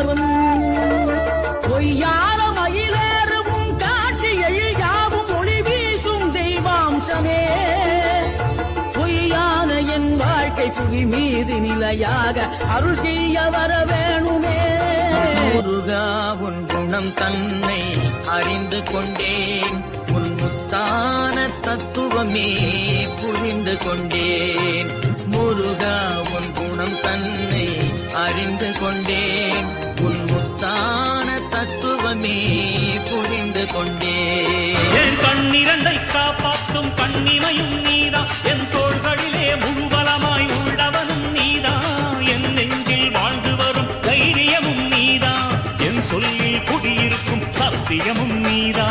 வரும். பொய்யான மயிலேறும் காட்சி எழியாவும் ஒளி வீசும் தெய்வாம்சமே. பொய்யான என் வாழ்க்கை புவி மீது நிலையாக அருள் செய்ய வர வேணுமே. முருகா உன் குணம் தன்னை அறிந்து கொண்டேன், உன் முத்தான தத்துவமே புரிந்து கொண்டேன். முருகா உன் குணம் தன்னை அறிந்து கொண்டேன், உன் முத்தான தத்துவமே புரிந்து கொண்டேன். என் கண்ணிரண்டை காப்பாற்றும் கண்ணிமையும் நீதா, என் தோள்களிலே முழுவலமாய் உள்ளவனும் நீதா, என் நெஞ்சில் வாழ்ந்து வரும் தைரியமும் நீதா, என் சொல்லில் குடியிருக்கும் சத்தியமும் நீதா.